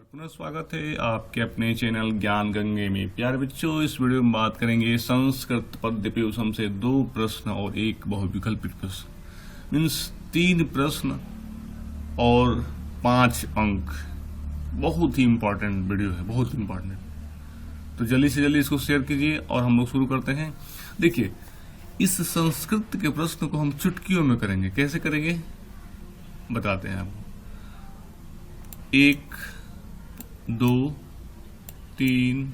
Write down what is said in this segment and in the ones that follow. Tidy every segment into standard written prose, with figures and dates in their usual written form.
पुनः स्वागत है आपके अपने चैनल ज्ञान गंगे में। प्यारे बच्चों, इस वीडियो में बात करेंगे संस्कृत पद्य पेशम से 2 प्रश्न और 1 बहुविकल्पित प्रश्न। मीन्स 3 प्रश्न और 5 अंक। बहुत ही इंपॉर्टेंट वीडियो है, बहुत इंपॉर्टेंट। तो जल्दी से जल्दी इसको शेयर कीजिए और हम लोग शुरू करते हैं। देखिए, इस संस्कृत के प्रश्न को हम चुटकियों में करेंगे। कैसे करेंगे बताते हैं आपको। 1 2 3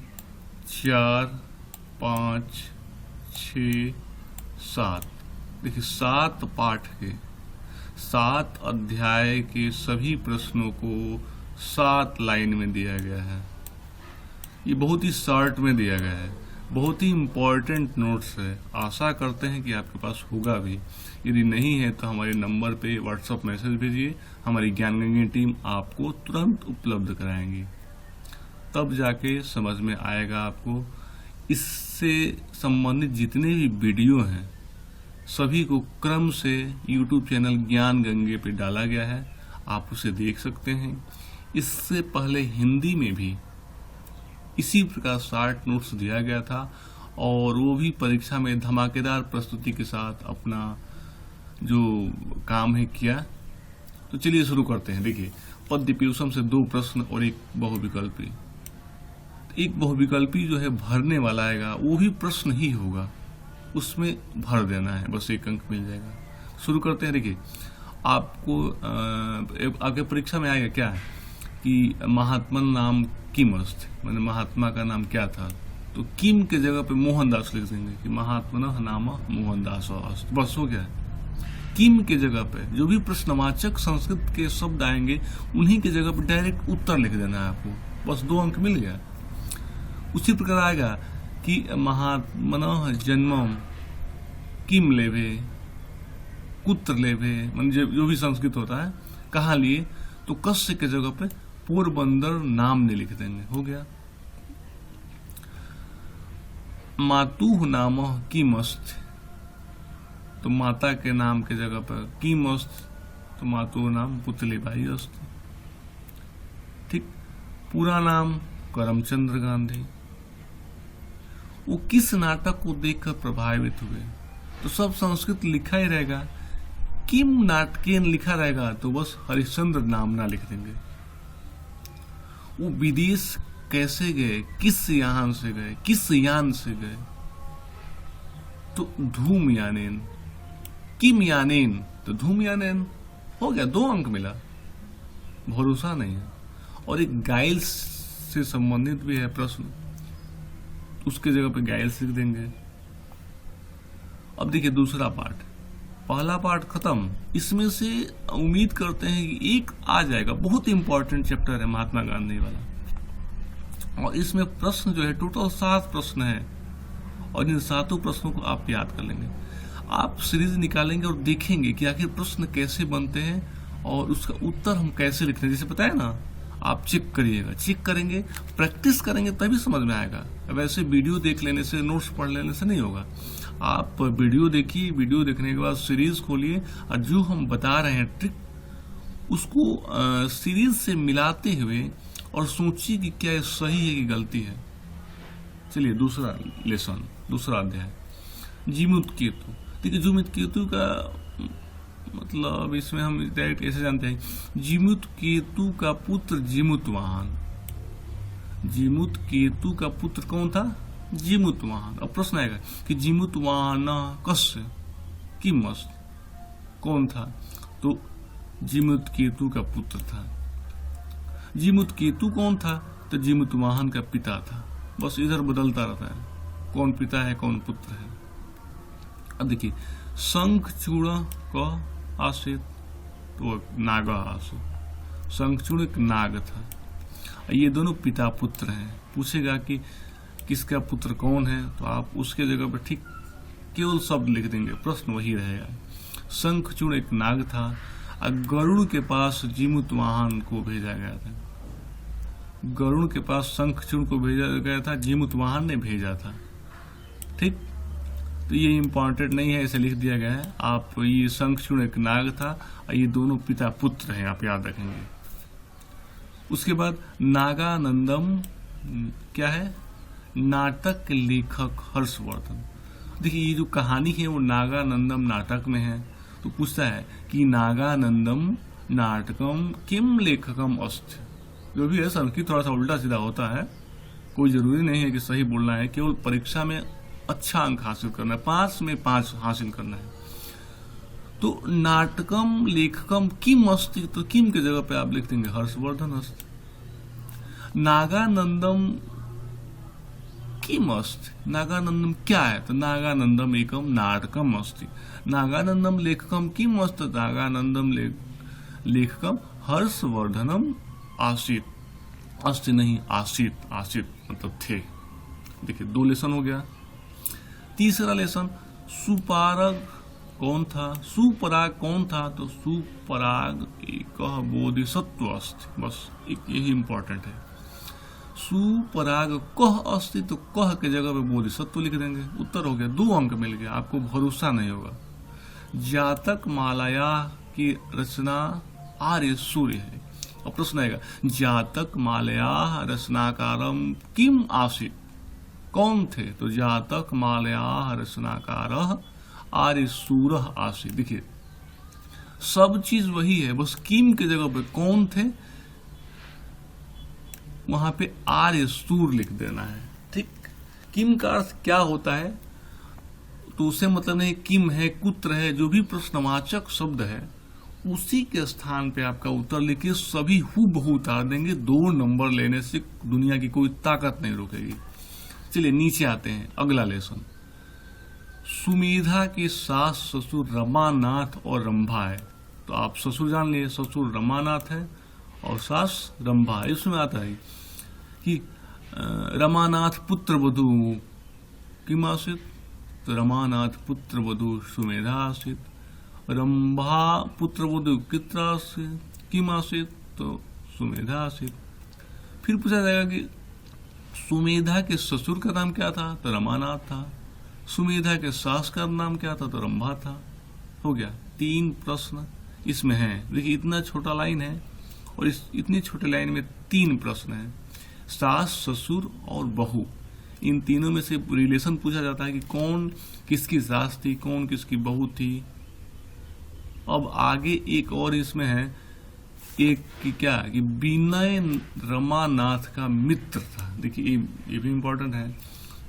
4 5 6 7। देखिए, 7 पाठ के 7 अध्याय के सभी प्रश्नों को 7 लाइन में दिया गया है। ये बहुत ही शॉर्ट में दिया गया है, बहुत ही इम्पोर्टेंट नोट्स है। आशा करते हैं कि आपके पास होगा भी। यदि नहीं है तो हमारे नंबर पे व्हाट्सएप मैसेज भेजिए, हमारी ज्ञान गंगे टीम आपको तुरंत उपलब्ध कराएंगी। तब जाके समझ में आएगा आपको। इससे संबंधित जितने भी वीडियो हैं सभी को क्रम से YouTube चैनल ज्ञान गंगे पे डाला गया है, आप उसे देख सकते हैं। इससे पहले हिंदी में भी इसी प्रकार शॉर्ट नोट्स दिया गया था और वो भी परीक्षा में धमाकेदार प्रस्तुति के साथ अपना जो काम है किया। तो चलिए शुरू करते हैं। देखिए, पद्य पेशम से 2 प्रश्न और 1 बहुविकल्पी। एक बहुविकल्पी जो है भरने वाला आएगा, वो भी प्रश्न ही होगा, उसमें भर देना है, बस 1 अंक मिल जाएगा। शुरू करते हैं। देखिए, आपको आगे परीक्षा में आएगा क्या कि महात्मन नाम किम अस्त, मैंने महात्मा का नाम क्या था, तो किम के जगह पे मोहनदास लिख देंगे कि महात्मन नाम मोहनदास अस्त। बस हो गया। किम के जगह पे जो भी प्रश्नवाचक संस्कृत के शब्द आएंगे उन्हीं के जगह पे डायरेक्ट उत्तर लिख देना है आपको, बस 2 अंक मिल गया। उसी प्रकार आएगा कि महात्मनः जन्मम किम लेभे कुत्र लेभे, मतलब जो भी संस्कृत होता है कहाँ लिए, तो कस्य के जगह पे पोरबंदर नाम ने लिख देंगे, हो गया। मातुः नाम किमस्त, तो माता के नाम के जगह पर किमस्त, तो मातुः नाम पुतलीबाई अस्त। ठीक। पूरा नाम करमचंद्र गांधी। वो किस नाटक को देखकर प्रभावित हुए, तो सब संस्कृत लिखा ही रहेगा। किम नाटकेन लिखा रहेगा तो बस हरिश्चंद्र नाम ना लिख देंगे। वो विदेश कैसे गए, किस यान से गए, किस यान से गए, तो धूम यानेन। किम यानेन तो धूम यानेन, हो गया, 2 अंक मिला। भरोसा नहीं है। और एक गाइल्स से संबंधित भी है प्रश्न, उसके जगह पे गाइल्स लिख देंगे। अब देखिए दूसरा पार्ट, पहला पार्ट खत्म। इसमें से उम्मीद करते हैं कि 1 आ जाएगा। बहुत इंपॉर्टेंट चैप्टर है महात्मा गांधी वाला, और इसमें प्रश्न जो है टोटल 7 प्रश्न है, और इन 7 प्रश्नों को आप याद कर लेंगे। आप सीरीज निकालेंगे और देखेंगे कि आखिर प्रश्न कैसे बनते हैं और उसका उत्तर हम कैसे लिखते हैं। जैसे पता है ना, आप चेक करिएगा, चेक करेंगे, प्रैक्टिस करेंगे तभी समझ में आएगा। वैसे वीडियो देख लेने से, नोट्स पढ़ लेने से नहीं होगा। आप वीडियो देखिए, वीडियो देखने के बाद सीरीज खोलिए और जो हम बता रहे हैं ट्रिक उसको सीरीज से मिलाते हुए और सोचिए कि क्या ये सही है कि गलती है। चलिए दूसरा लेसन, दूसरा अध्याय, जीमूत केतु। देखिए, जीमूत केतु का मतलब इसमें हम डायरेक्ट ऐसे जानते हैं, जीमूत केतु का पुत्र जीमूतवाहन। जीमूत केतु का पुत्र कौन था? जीमूतवाहन। अब प्रश्न आएगा कि जीमूतवाहन कस्य किमस्त, कौन था? तो जीमूत केतु का पुत्र था। जीमूत केतु कौन था? तो जीमूतवाहन का पिता था। बस इधर बदलता रहता है, कौन पिता है कौन पुत्र है। अब देखिए, शंखचूड़ का आसित, तो नाग आसु। शंखचूड़ एक नाग था। ये दोनों पिता पुत्र हैं। पूछेगा कि किसका पुत्र कौन है, तो आप उसके जगह पर ठीक केवल शब्द लिख देंगे, प्रश्न वही रहेगा। शंखचूड़ एक नाग था और गरुड़ के पास जीमूतवाहन को भेजा गया था। गरुड़ के पास शंखचूड़ को भेजा गया था, जीमूतवाहन ने भेजा था। ठीक। तो ये इम्पोर्टेंट नहीं है, इसे लिख दिया गया है। आप ये शंखचूड़ एक नाग था और ये दोनों पिता पुत्र हैं, आप याद रखेंगे। उसके बाद नागानंदम क्या है, नाटक लेखक हर्षवर्धन। देखिए ये जो कहानी है वो नागानंदम नाटक में है, तो पूछता है कि नागानंदम नाटकम किम लेखकम अस्ति। जो भी है संस्कृत थोड़ा सा उल्टा सीधा होता है, कोई जरूरी नहीं है कि सही बोलना है, केवल परीक्षा में अच्छा अंक हासिल करना है, 5 में 5 हासिल करना है। तो नाटकम लेखकम किम अस्ति, तो किम के जगह पे आप लिख देंगे हर्षवर्धन अस्ति। नागानंदम किम अस्ति, नागानंदम क्या है, तो नागानंदम एकम नाटकम अस्ति। नागानंदम लेखकम किम अस्ति, नागानंदम लेखकम हर्षवर्धनम आसीत। अस्ति नहीं आसीत, आसीत मतलब थे। देखिए 2 लेसन हो गया। तीसरा लेसन, सुपारग कौन था, सुपराग कौन था, तो सुपराग एक बोधिसत्व अस्ति। बस एक यही इंपॉर्टेंट है। सुपराग कह अस्ति, तो कह के जगह पे बोधिसत्व लिख देंगे, उत्तर हो गया, 2 अंक मिल गया। आपको भरोसा नहीं होगा। जातक मालाया की रचना आर्य सूर्य है। और प्रश्न आएगा जातक मालया रचनाकारम किम आसीत, कौन थे, तो जातक मालया रचनाकार आर्य सूर्य आसीत। देखिए सब चीज वही है, बस किम के जगह पे कौन थे, वहां पे आर्य सूर्य लिख देना है। ठीक, किम का अर्थ क्या होता है, तो उसे मतलब नहीं किम है, कुत्र है, जो भी प्रश्नवाचक शब्द है उसी के स्थान पे आपका उत्तर लिखिए, सभी हूबहू उतार देंगे। 2 नंबर लेने से दुनिया की कोई ताकत नहीं रोकेगी। चलिए नीचे आते हैं, अगला लेसन। सुमेधा के सास ससुर रमानाथ और रंभा है, तो आप ससुर जान लिए, ससुर रमानाथ है और सास रंभा है। इसमें आता है कि रमानाथ पुत्र वधु किम आसीत, तो रमानाथ पुत्र वधु सुमेधा आसीत। रंभा पुत्र वधु किम आसीत, तो सुमेधा आसीत। फिर पूछा जाएगा कि सुमेधा के ससुर का नाम क्या था, तो रमानाथ था। सुमेधा के सास का नाम क्या था, तो रंभा था। हो गया, 3 प्रश्न इसमें है। देखिए इतना छोटा लाइन है और इस इतनी छोटे लाइन में 3 प्रश्न है। सास, ससुर और बहू, इन तीनों में से रिलेशन पूछा जाता है कि कौन किसकी सास थी, कौन किसकी बहू थी। अब आगे एक और इसमें है, एक की क्या कि विनय रमानाथ का मित्र था। देखिए ये भी इंपॉर्टेंट है।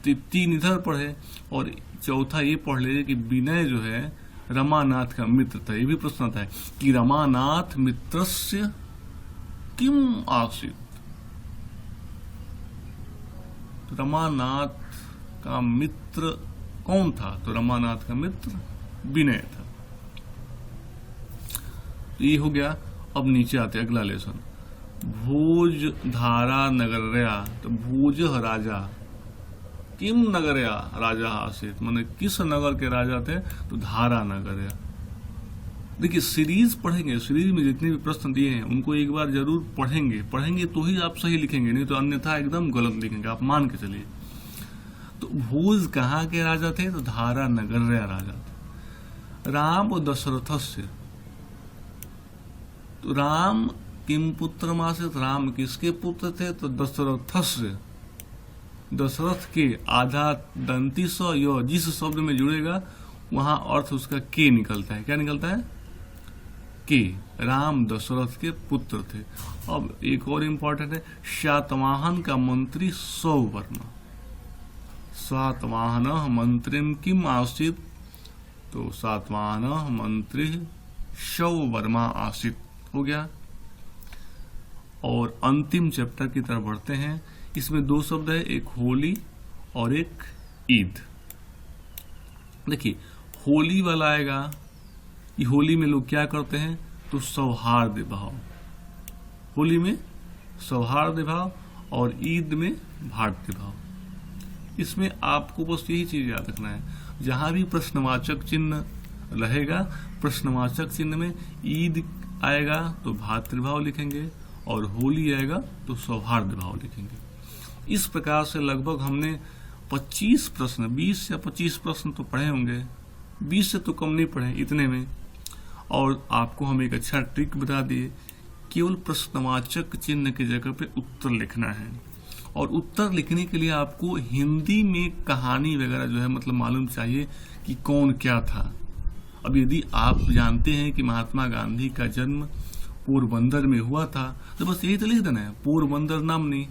तो 3 इधर पढ़े और चौथा ये पढ़ लीजिए कि विनय जो है रमानाथ का मित्र था। ये भी प्रश्न आता है कि रमानाथ मित्रस्य किम आसीत, तो रमानाथ का मित्र कौन था, तो रमानाथ का मित्र विनय था। ये हो गया। अब नीचे आते अगला लेसन। भोज धारा नगरया, तो भोज राजा किम नगरया राजा आसीत, माने किस नगर के राजा थे, तो धारा नगरया। देखिए सीरीज पढ़ेंगे, सीरीज में जितने भी प्रश्न दिए हैं उनको एक बार जरूर पढ़ेंगे तो ही आप सही लिखेंगे, नहीं तो अन्यथा एकदम गलत लिखेंगे, आप मान के चलिए। तो भोज कहाँ के राजा थे, तो धारा नगरया राजा थे। राम और दशरथ से, तो राम किम पुत्र मासित, राम किसके पुत्र थे, तो दशरथ से। दशरथ के आधा दंती स यो जिस शब्द में जुड़ेगा वहां अर्थ उसका के निकलता है। क्या निकलता है, के। राम दशरथ के पुत्र थे। अब एक और इम्पोर्टेंट है, शातवाहन का मंत्री सौवर्मा। सातवाहन मंत्रिम किम आसीत, तो सातवाहन मंत्री सौवर्मा आसीत। हो गया। और अंतिम चैप्टर की तरफ बढ़ते हैं। इसमें 2 शब्द है, एक होली और एक ईद। देखिए होली वाला आएगा कि होली में लोग क्या करते हैं, तो सौहार्द भाव। होली में सौहार्द भाव और ईद में भातृ भाव। इसमें आपको बस यही चीज याद रखना है, जहां भी प्रश्नवाचक चिन्ह रहेगा, प्रश्नवाचक चिन्ह में ईद आएगा तो भातृभाव लिखेंगे और होली आएगा तो सौहार्द भाव लिखेंगे। इस प्रकार से लगभग हमने 25 प्रश्न, 20 या 25 प्रश्न तो पढ़े होंगे, 20 से तो कम नहीं पढ़े इतने में। और आपको हम एक अच्छा ट्रिक बता दिए केवल प्रश्नवाचक चिन्ह की जगह पे उत्तर लिखना है। और उत्तर लिखने के लिए आपको हिंदी में कहानी वगैरह जो है मतलब मालूम चाहिए कि कौन क्या था। अब यदि आप जानते हैं कि महात्मा गांधी का जन्म पोरबंदर में हुआ था तो बस यही तो लिख देना है, पोरबंदर नाम नहीं,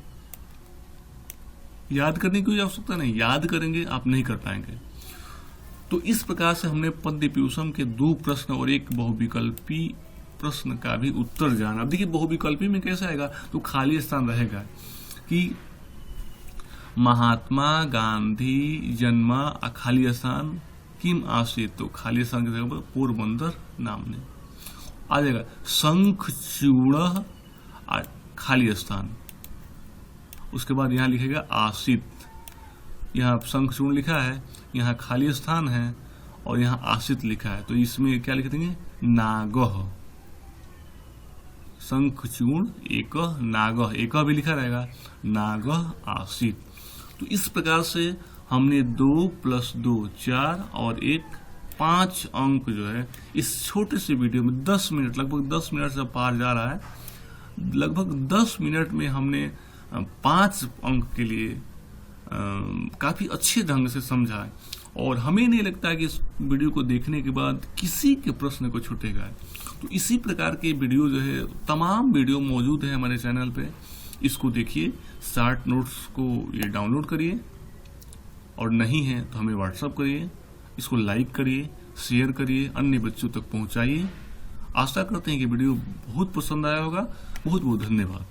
याद करने की कोई आवश्यकता नहीं। याद करेंगे आप नहीं कर पाएंगे। तो इस प्रकार से हमने पद्यपीयूषम के 2 प्रश्न और एक बहुविकल्पी प्रश्न का भी उत्तर जाना। अब देखिए बहुविकल्पी में कैसा आएगा, तो खाली स्थान रहेगा कि महात्मा गांधी जन्मा खाली स्थान किम आसीत, तो खाली स्थान की जगह पर पोरबंदर नामने आ जाएगा। शंख चूड़ खाली स्थान, उसके बाद यहां लिखेगा आसित, यहाँ शंखचूर्ण लिखा है, यहाँ खाली स्थान है और यहाँ आसित लिखा है, तो इसमें क्या लिख देंगे नागह, शंखचूर्ण एक नागह, एक भी लिखा रहेगा, नागह आसित। तो इस प्रकार से हमने 2 + 2 4 और 1 5 अंक जो है इस छोटे से वीडियो में 10 मिनट, लगभग 10 मिनट से पार जा रहा है, लगभग 10 मिनट में हमने 5 अंक के लिए काफी अच्छे ढंग से समझा है। और हमें नहीं लगता है कि इस वीडियो को देखने के बाद किसी के प्रश्न को छूटेगा। तो इसी प्रकार के वीडियो जो है तमाम वीडियो मौजूद है हमारे चैनल पे, इसको देखिए, शार्ट नोट्स को ये डाउनलोड करिए और नहीं है तो हमें व्हाट्सअप करिए, इसको लाइक करिए, शेयर करिए, अन्य बच्चों तक पहुंचाइए। आशा करते हैं कि वीडियो बहुत पसंद आया होगा। बहुत बहुत धन्यवाद।